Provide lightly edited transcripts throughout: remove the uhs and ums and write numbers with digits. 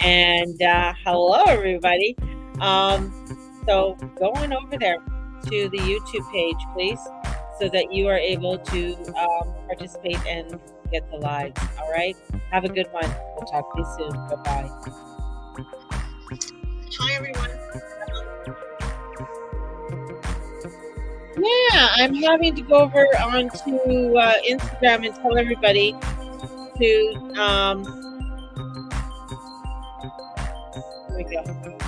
And hello, everybody. Um, so go on over there to the YouTube page, please, so that you are able to participate and get the lives. All right. Have a good one. We'll talk to you soon. Bye bye. Hi, everyone. Yeah, I'm having to go over onto Instagram and tell everybody to here we go. To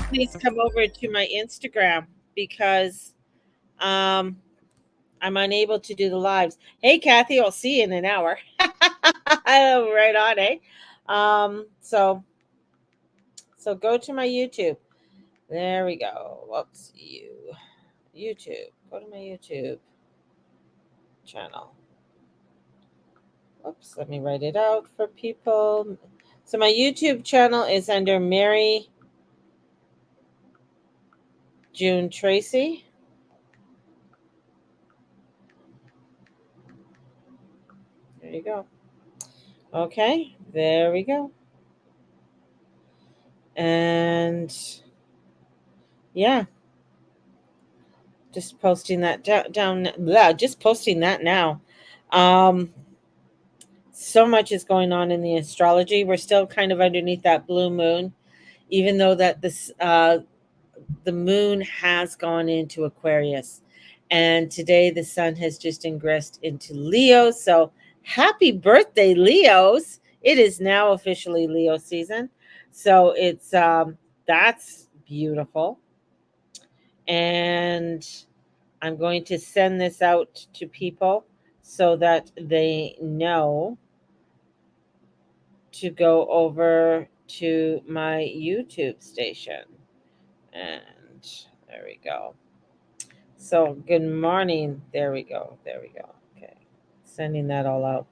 please come over to my Instagram because um I'm unable to do the lives. Hey Kathy, I'll see you in an hour. Right on, eh? So go to my YouTube. There we go. Whoops, YouTube. Go to my YouTube channel. Oops, let me write it out for people. So my YouTube channel is under Mary June Tracy. There you go. Okay, there we go. And yeah, just posting that down. Blah, just posting that now. Um, so much is going on in the astrology. We're still kind of underneath that blue moon, even though that this the moon has gone into Aquarius, and today the sun has just ingressed into Leo. So happy birthday, Leos! It is now officially Leo season, so it's that's beautiful, and I'm going to send this out to people so that they know to go over to my YouTube station. And there we go. So, good morning. There we go. There we go. Okay. Sending that all out.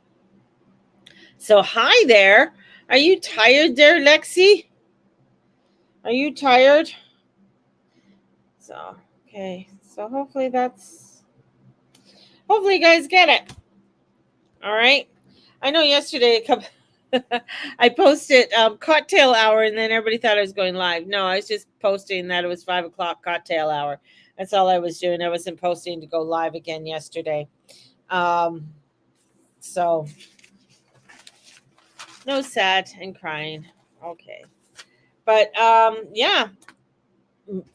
So, hi there. Are you tired there, Lexi? Are you tired? So, okay. So, hopefully you guys get it. All right. I know yesterday a couple I posted cocktail hour, and then everybody thought I was going live. No, I was just posting that it was 5 o'clock cocktail hour. That's all I was doing. I wasn't posting to go live again yesterday. Um, so no sad and crying. Okay. But yeah,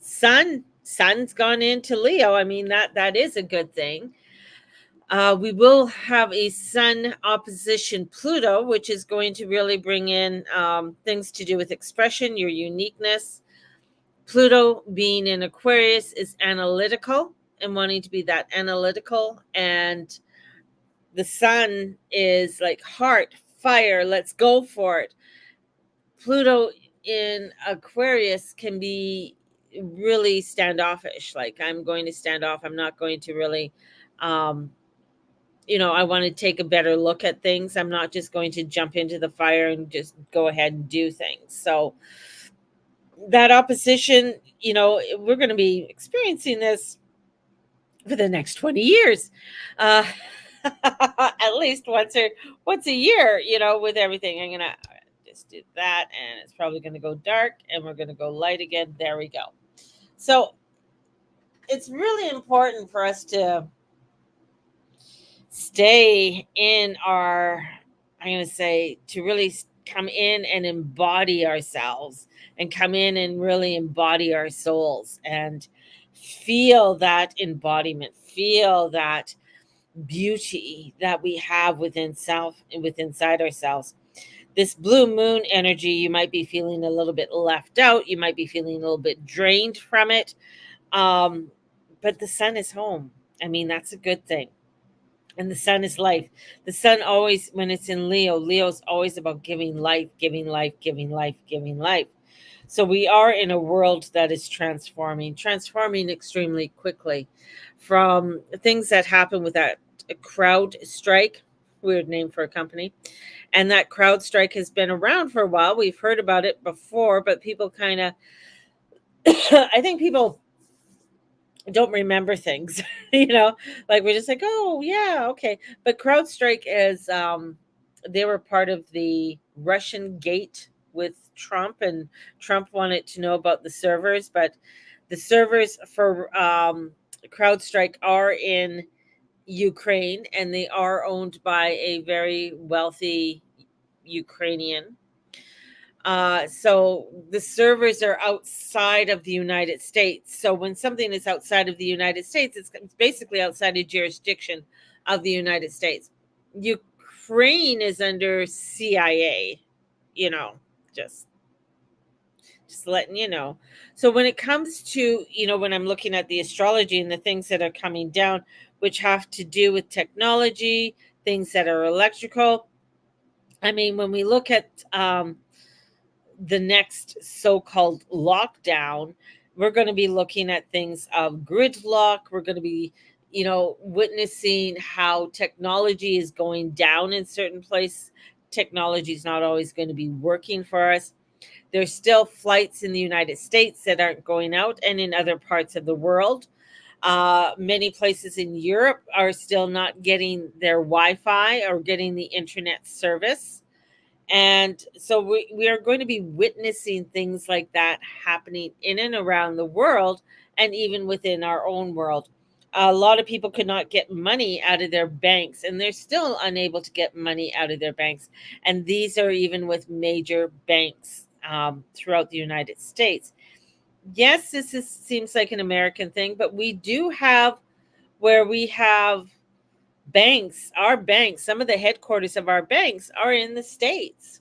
sun's gone into Leo. I mean that is a good thing. We will have a Sun opposition Pluto, which is going to really bring in things to do with expression, your uniqueness. Pluto being in Aquarius is analytical and wanting to be that analytical. And the Sun is like heart, fire, let's go for it. Pluto in Aquarius can be really standoffish. Like, I'm going to stand off. I'm not going to really um, I want to take a better look at things. I'm not just going to jump into the fire and just go ahead and do things. So that opposition, we're going to be experiencing this for the next 20 years. Uh, at least once a year, with everything. I'm going to just do that, and it's probably going to go dark, and we're going to go light again. There we go. So it's really important for us to stay in our, I'm going to say, to really come in and embody ourselves and come in and really embody our souls and feel that embodiment, feel that beauty that we have within self and within inside ourselves. This blue moon energy, you might be feeling a little bit left out, you might be feeling a little bit drained from it, um, but the sun is home. I mean, that's a good thing. And the sun is life. The sun always, when it's in Leo's always about giving life, giving life, giving life, giving life. So we are in a world that is transforming extremely quickly, from things that happen with that crowd strike, weird name for a company. And that crowd strike has been around for a while. We've heard about it before, but people kind of, I think people don't remember things, like we're just like, oh yeah, okay. But CrowdStrike is they were part of the Russian gate with Trump, and Trump wanted to know about the servers, but the servers for CrowdStrike are in Ukraine, and they are owned by a very wealthy Ukrainian. So the servers are outside of the United States. So when something is outside of the United States, it's basically outside of jurisdiction of the United States. Ukraine is under CIA, you know, just letting you know. So when it comes to, when I'm looking at the astrology and the things that are coming down, which have to do with technology, things that are electrical, I mean, when we look at the next so-called lockdown, we're going to be looking at things of gridlock. We're going to be, witnessing how technology is going down in certain places. Technology is not always going to be working for us. There's still flights in the United States that aren't going out, and in other parts of the world. Many places in Europe are still not getting their Wi-Fi or getting the internet service. And so we are going to be witnessing things like that happening in and around the world, and even within our own world. A lot of people could not get money out of their banks, and they're still unable to get money out of their banks. And these are even with major banks throughout the United States. Yes, seems like an American thing, but we do have where we have banks, our banks, some of the headquarters of our banks are in the States,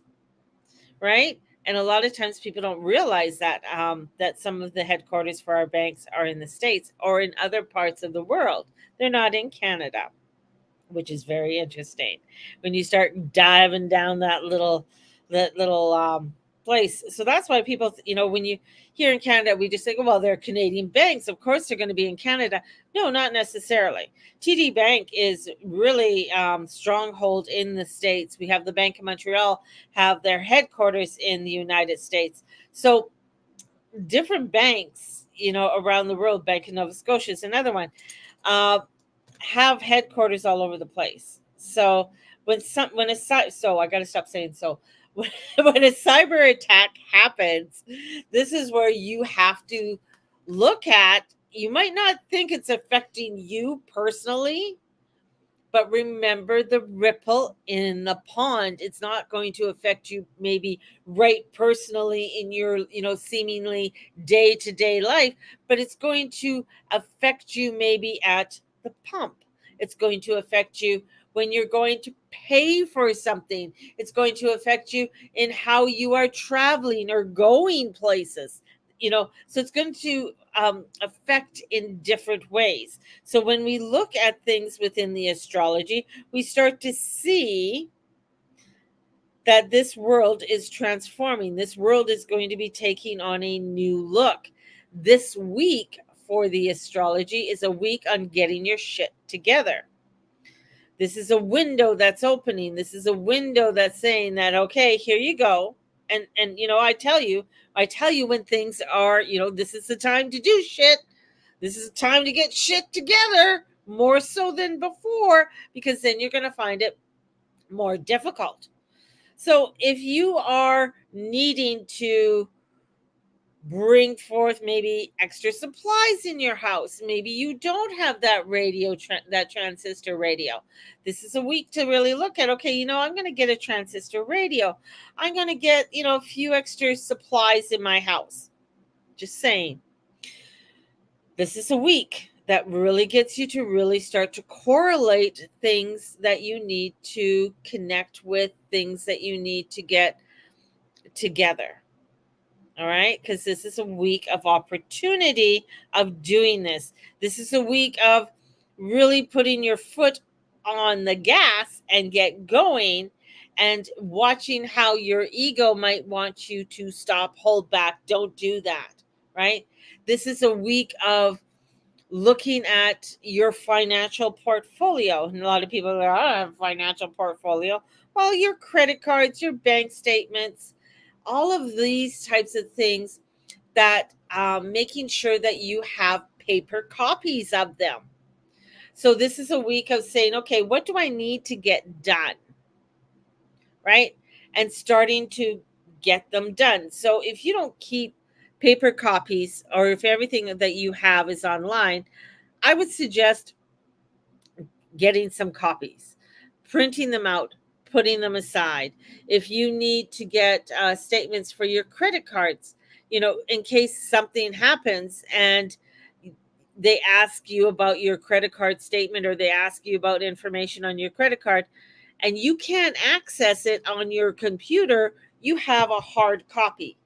right? And a lot of times people don't realize that that some of the headquarters for our banks are in the States or in other parts of the world. They're not in Canada, which is very interesting when you start diving down that little place. So that's why people, when you here in Canada, we just think, well, they're Canadian banks. Of course, they're going to be in Canada. No, not necessarily. TD Bank is really stronghold in the States. We have the Bank of Montreal have their headquarters in the United States. So different banks, around the world. Bank of Nova Scotia is another one. Have headquarters all over the place. So so I got to stop saying so. When a cyber attack happens, this is where you have to look at. You might not think it's affecting you personally, but remember the ripple in the pond. It's not going to affect you maybe right personally in your, seemingly day-to-day life, but it's going to affect you maybe at the pump. It's going to affect you when you're going to pay for something. It's going to affect you in how you are traveling or going places. So it's going to affect in different ways. So when we look at things within the astrology, we start to see that this world is transforming. This world is going to be taking on a new look. This week for the astrology is a week on getting your shit together. This is a window that's opening. This is a window that's saying that, okay, here you go. And I tell you when things are, this is the time to do shit. This is the time to get shit together more so than before, because then you're going to find it more difficult. So if you are needing to bring forth maybe extra supplies in your house, maybe you don't have that radio, that transistor radio, this is a week to really look at, okay, I'm going to get a transistor radio. I'm going to get, a few extra supplies in my house. Just saying. This is a week that really gets you to really start to correlate things that you need to connect with, things that you need to get together. All right, because this is a week of opportunity of doing this. This is a week of really putting your foot on the gas and get going, and watching how your ego might want you to stop, hold back, don't do that, right? This is a week of looking at your financial portfolio. And a lot of people are, I don't have a financial portfolio. Well, your credit cards, your bank statements, all of these types of things, that making sure that you have paper copies of them. So this is a week of saying, okay, what do I need to get done? right? And starting to get them done. So if you don't keep paper copies, or if everything that you have is online, I would suggest getting some copies, printing them out, putting them aside. If you need to get statements for your credit cards, in case something happens and they ask you about your credit card statement, or they ask you about information on your credit card and you can't access it on your computer, you have a hard copy.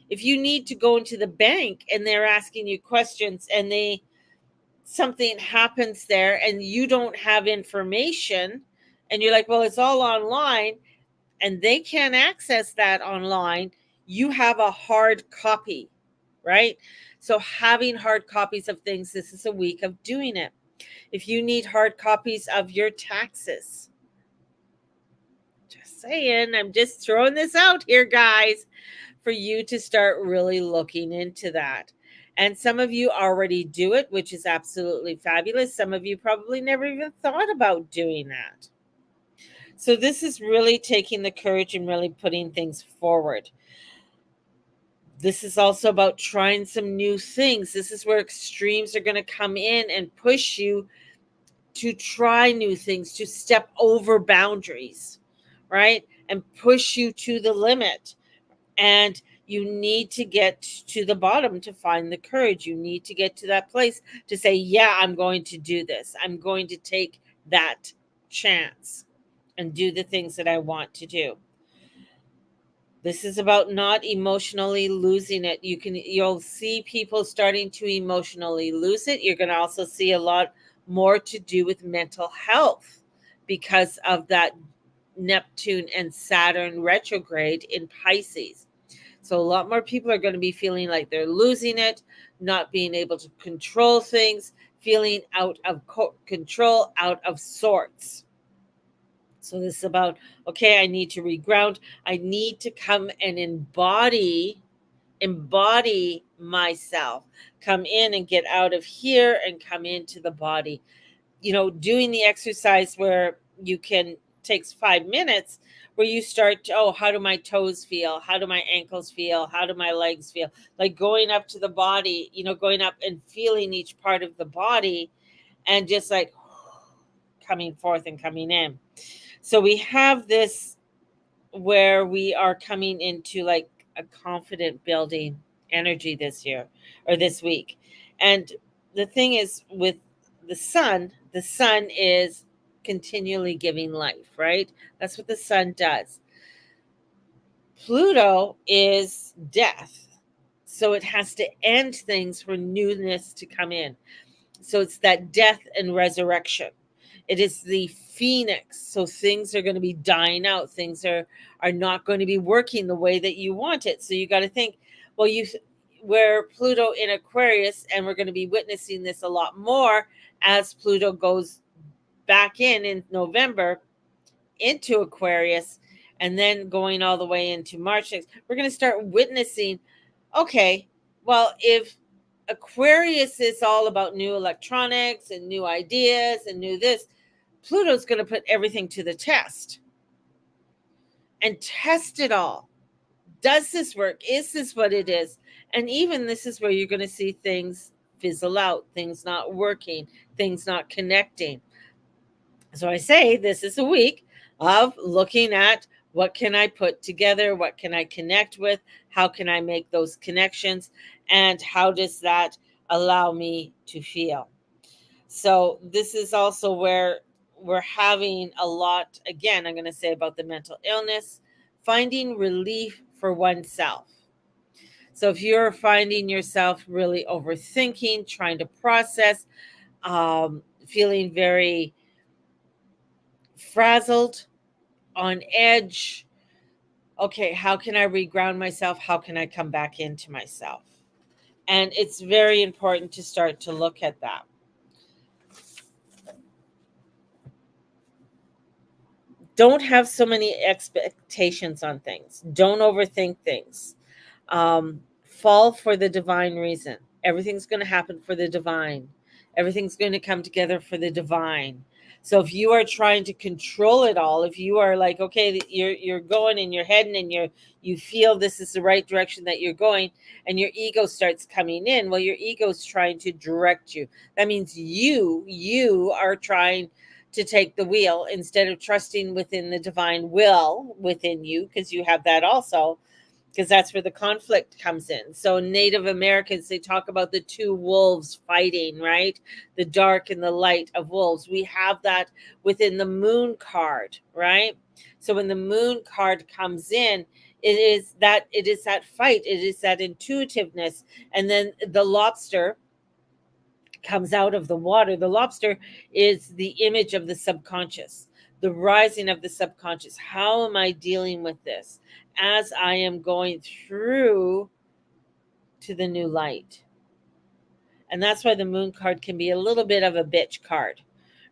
If you need to go into the bank and they're asking you questions and something happens there and you don't have information, and you're like, well, it's all online, and they can't access that online, you have a hard copy, right? So having hard copies of things, this is a week of doing it. If you need hard copies of your taxes, just saying, I'm just throwing this out here, guys, for you to start really looking into that. And some of you already do it, which is absolutely fabulous. Some of you probably never even thought about doing that. So this is really taking the courage and really putting things forward. This is also about trying some new things. This is where extremes are going to come in and push you to try new things, to step over boundaries, right? And push you to the limit. And you need to get to the bottom to find the courage. You need to get to that place to say, yeah, I'm going to do this. I'm going to take that chance and do the things that I want to do. This is about not emotionally losing it. You'll see people starting to emotionally lose it. You're going to also see a lot more to do with mental health because of that Neptune and Saturn retrograde in Pisces. So a lot more people are going to be feeling like they're losing it, not being able to control things, feeling out of control, out of sorts. So this is about, okay, I need to reground. I need to come and embody myself, come in and get out of here and come into the body. Doing the exercise where you can takes 5 minutes, where you start to, oh, how do my toes feel? How do my ankles feel? How do my legs feel? Like going up to the body, going up and feeling each part of the body and just like coming forth and coming in. So we have this where we are coming into like a confident building energy this year or this week. And the thing is with the sun is continually giving life, right? That's what the sun does. Pluto is death. So it has to end things for newness to come in. So it's that death and resurrection. It is the phoenix. So things are going to be dying out. Things are not going to be working the way that you want it. So you got to think, well, where Pluto in Aquarius, and we're going to be witnessing this a lot more as Pluto goes back in November into Aquarius, and then going all the way into March 6th, we're going to start witnessing, okay, well, if Aquarius is all about new electronics and new ideas and new this, Pluto's going to put everything to the test and test it all. Does this work? Is this what it is? And even this is where you're going to see things fizzle out, things not working, things not connecting. So I say this is a week of looking at what can I put together? What can I connect with? How can I make those connections? And how does that allow me to feel? So this is also where we're having a lot, again, I'm going to say about the mental illness, finding relief for oneself. So if you're finding yourself really overthinking, trying to process, feeling very frazzled, on edge, okay, how can I reground myself? How can I come back into myself? And it's very important to start to look at that. Don't have so many expectations on things. Don't overthink things. Fall for the divine reason. Everything's going to happen for the divine. Everything's going to come together for the divine. So if you are trying to control it all, if you are like, okay, you're going and you're heading and you feel this is the right direction that you're going, and your ego starts coming in, well, your ego is trying to direct you. That means you are trying to take the wheel instead of trusting within the divine will within you, because you have that also, because that's where the conflict comes in. So Native Americans, they talk about the two wolves fighting, right? The dark and the light of wolves. We have that within the moon card, right? So when the moon card comes in, it is that fight, it is that intuitiveness. And then the lobster comes out of the water. The lobster is the image of the subconscious, the rising of the subconscious. How am I dealing with this as I am going through to the new light? And that's why the moon card can be a little bit of a bitch card,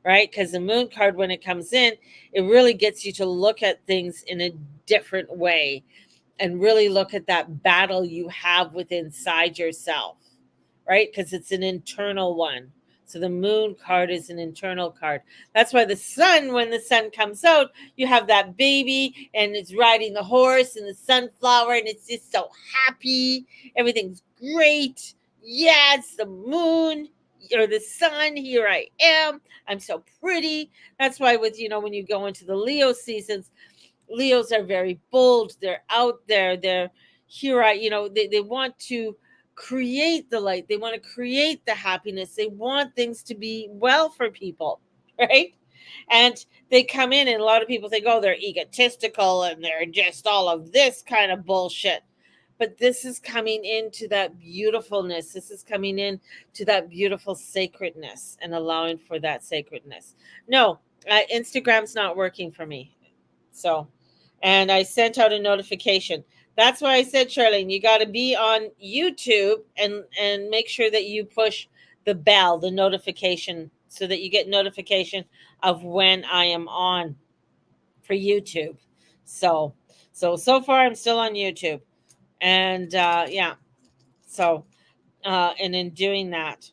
right? Because the moon card, when it comes in, it really gets you to look at things in a different way and really look at that battle you have within inside yourself, right? Because it's an internal one. So the moon card is an internal card. That's why the sun, when the sun comes out, you have that baby and it's riding the horse and the sunflower, and it's just so happy. Everything's great. Yeah, it's the moon or the sun. Here I am. I'm so pretty. That's why when you go into the Leo seasons, Leos are very bold. They're out there. They're here. They want to create the light. They want to create the happiness. They want things to be well for people, right? And they come in, and a lot of people think, oh, they're egotistical and they're just all of this kind of bullshit. But this is coming into that beautifulness. This is coming in to that beautiful sacredness and allowing for that sacredness. No, Instagram's not working for me. So, and I sent out a notification. That's why I said, Charlene, you got to be on YouTube and make sure that you push the bell, the notification, so that you get notification of when I am on for YouTube. So far I'm still on YouTube, and yeah. So, and in doing that,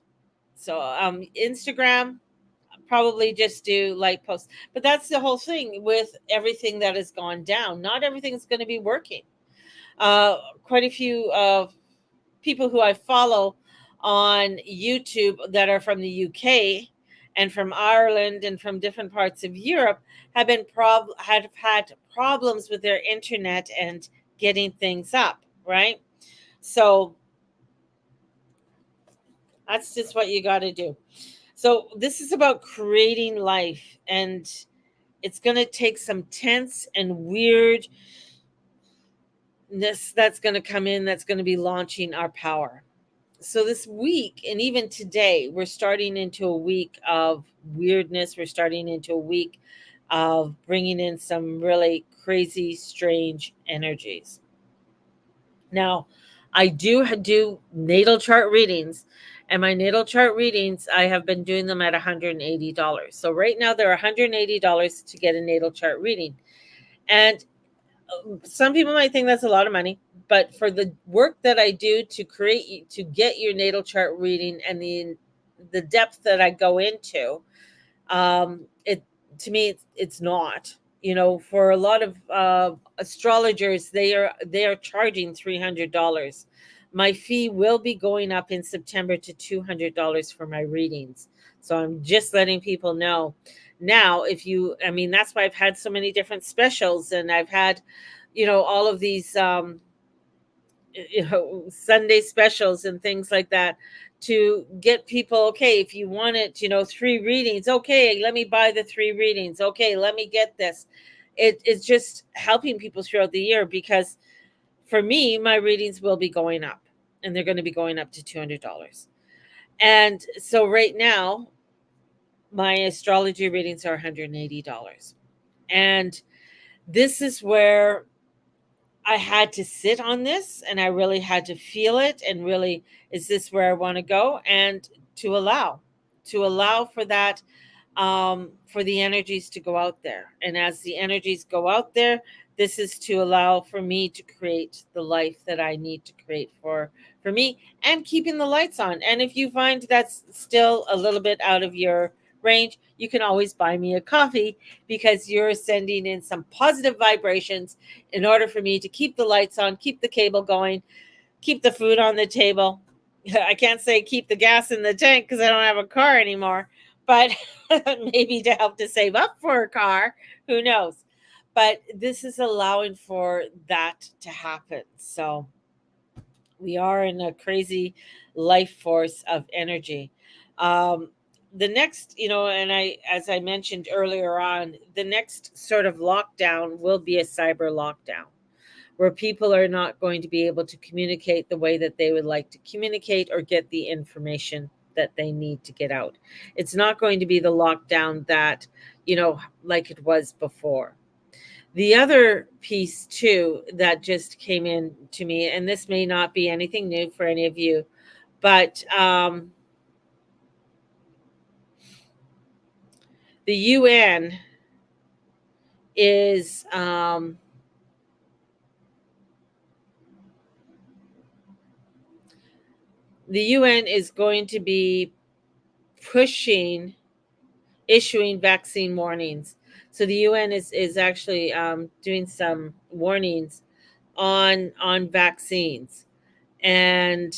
so Instagram, probably just do light posts. But that's the whole thing with everything that has gone down. Not everything is going to be working. Quite a few people who I follow on YouTube that are from the UK and from Ireland and from different parts of Europe have had problems with their internet and getting things up, right? So that's just what you got to do. So this is about creating life, and it's going to take some tense and weirdness that's going to come in, that's going to be launching our power. So this week, and even today, we're starting into a week of weirdness. We're starting into a week of bringing in some really crazy, strange energies. Now, I do natal chart readings, and my natal chart readings, I have been doing them at $180. So right now they're $180 to get a natal chart reading. And some people might think that's a lot of money, but for the work that I do to get your natal chart reading and the depth that I go into, it to me it's not. For a lot of astrologers, they are charging $300. My fee will be going up in September to $200 for my readings. So I'm just letting people know. Now, that's why I've had so many different specials, and I've had, all of these Sunday specials and things like that, to get people, okay, if you want it, 3 readings, okay, let me buy the 3 readings, okay, let me get this. It's just helping people throughout the year, because for me, my readings will be going up, and they're going to be going up to $200. And so right now, my astrology readings are $180. And this is where I had to sit on this, and I really had to feel it, and really, is this where I want to go? And to allow for that, for the energies to go out there. And as the energies go out there, this is to allow for me to create the life that I need to create for me, and keeping the lights on. And if you find that's still a little bit out of your range, you can always buy me a coffee because you're sending in some positive vibrations in order for me to keep the lights on, keep the cable going, keep the food on the table. I can't say keep the gas in the tank because I don't have a car anymore, but maybe to help to save up for a car. Who knows? But this is allowing for that to happen. So we are in a crazy life force of energy. Um, the next, and as I mentioned earlier on, the next sort of lockdown will be a cyber lockdown where people are not going to be able to communicate the way that they would like to communicate or get the information that they need to get out. It's not going to be the lockdown that, like it was before. The other piece too that just came in to me, and this may not be anything new for any of you, but the UN is going to be issuing vaccine warnings. So the UN is actually doing some warnings on vaccines, and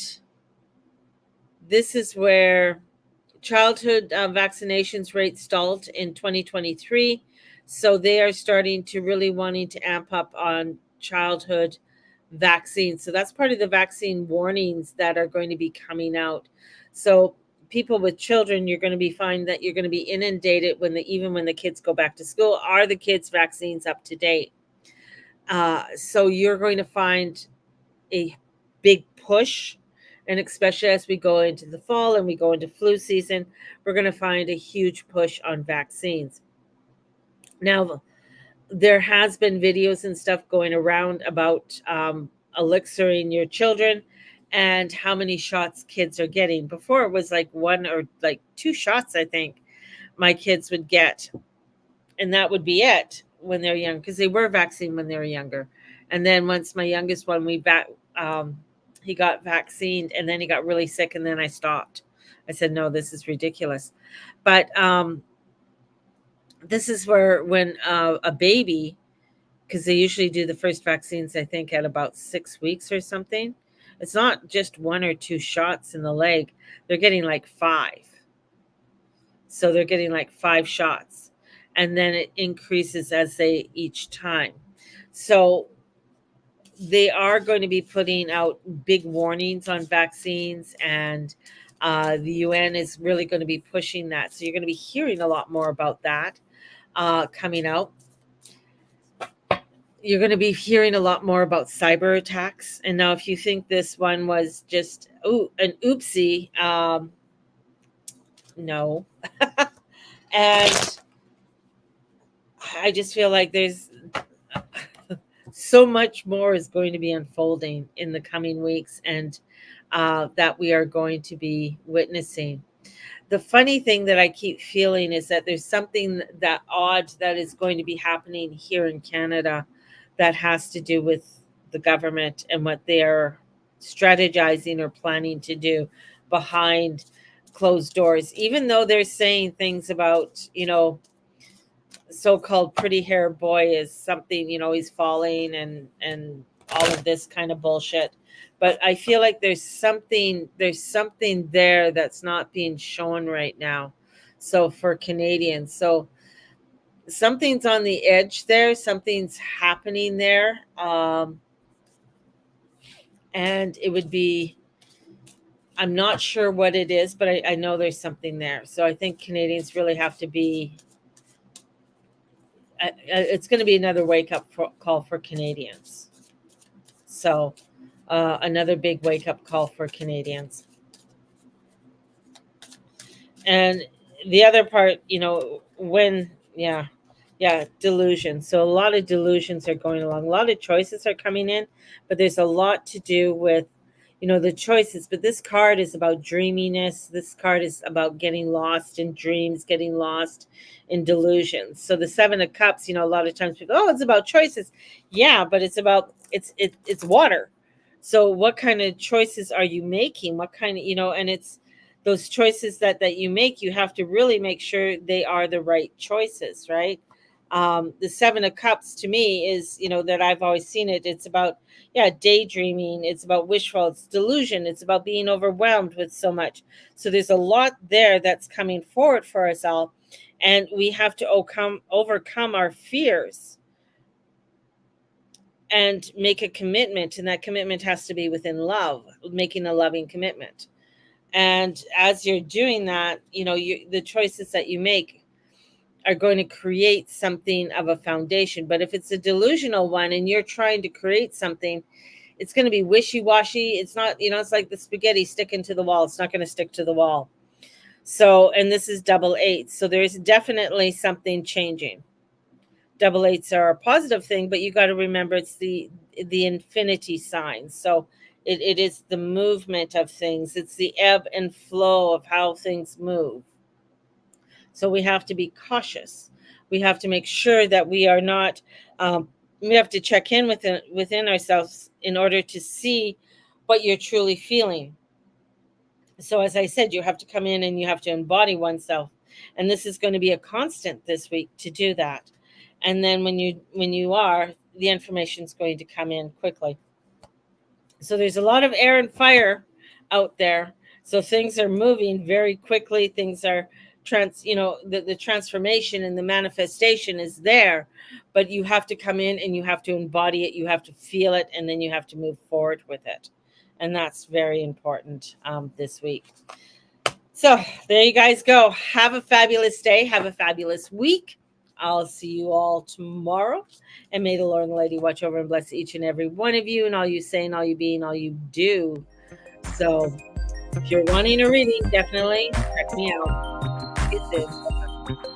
this is where childhood vaccinations rate stalled in 2023. So they are starting to really wanting to amp up on childhood vaccines. So that's part of the vaccine warnings that are going to be coming out. So people with children, you're going to be finding that you're going to be inundated even when the kids go back to school. Are the kids' vaccines up to date? So you're going to find a big push, and especially as we go into the fall and we go into flu season, we're going to find a huge push on vaccines. Now, there has been videos and stuff going around about elixiring your children and how many shots kids are getting. Before it was like one or like two shots, I think my kids would get, and that would be it when they're young, because they were vaccinated when they were younger. And then once my youngest one, he got vaccinated, and then he got really sick, and then I stopped. I said, no, this is ridiculous. But this is where when a baby, because they usually do the first vaccines, I think, at about 6 weeks or something. It's not just one or two shots in the leg. They're getting like 5. So they're getting like 5 shots. And then it increases as they each time. So they are going to be putting out big warnings on vaccines, and the UN is really going to be pushing that. So you're going to be hearing a lot more about that coming out. You're going to be hearing a lot more about cyber attacks. And now, if you think this one was just an oopsie, no. And I just feel like there's so much more is going to be unfolding in the coming weeks, and that we are going to be witnessing. The funny thing that I keep feeling is that there's something that odd that is going to be happening here in Canada that has to do with the government and what they're strategizing or planning to do behind closed doors. Even though they're saying things about, so-called pretty hair boy is something, he's falling and all of this kind of bullshit. But I feel like there's something there that's not being shown right now. So for Canadians, so something's on the edge there, something's happening there. And it would be, I'm not sure what it is, but I know there's something there. So I think Canadians really have to be, it's going to be another wake-up call for Canadians. So another big wake-up call for Canadians. And the other part, delusion. So a lot of delusions are going along. A lot of choices are coming in, but there's a lot to do with, the choices. But this card is about dreaminess. This card is about getting lost in dreams, getting lost in delusions. So the 7 of Cups, a lot of times people, it's about choices. Yeah, but it's about, it's water. So what kind of choices are you making? What kind of, and it's those choices that you make, you have to really make sure they are the right choices, right? The Seven of Cups to me is, that I've always seen it. It's about, yeah, daydreaming. It's about wishful. It's delusion. It's about being overwhelmed with so much. So there's a lot there that's coming forward for us all, and we have to overcome our fears and make a commitment, and that commitment has to be within love, making a loving commitment. And as you're doing that, the choices that you make are going to create something of a foundation. But if it's a delusional one and you're trying to create something, it's going to be wishy-washy. It's not, it's like the spaghetti sticking to the wall. It's not going to stick to the wall. So, and this is double eights. So there's definitely something changing. Double eights are a positive thing, but you got to remember it's the infinity sign. So it is the movement of things. It's the ebb and flow of how things move. So we have to be cautious. We have to make sure that we are not. We have to check in within ourselves in order to see what you're truly feeling. So as I said, you have to come in and you have to embody oneself, and this is going to be a constant this week to do that. And then when you are, the information is going to come in quickly. So there's a lot of air and fire out there. So things are moving very quickly. Things are the transformation and the manifestation is there, but you have to come in and you have to embody it. You have to feel it, and then you have to move forward with it. And that's very important this week. So there you guys go. Have a fabulous day. Have a fabulous week. I'll see you all tomorrow. And may the Lord and the Lady watch over and bless each and every one of you, and all you say and all you be and all you do. So if you're wanting a reading, definitely check me out. See you soon.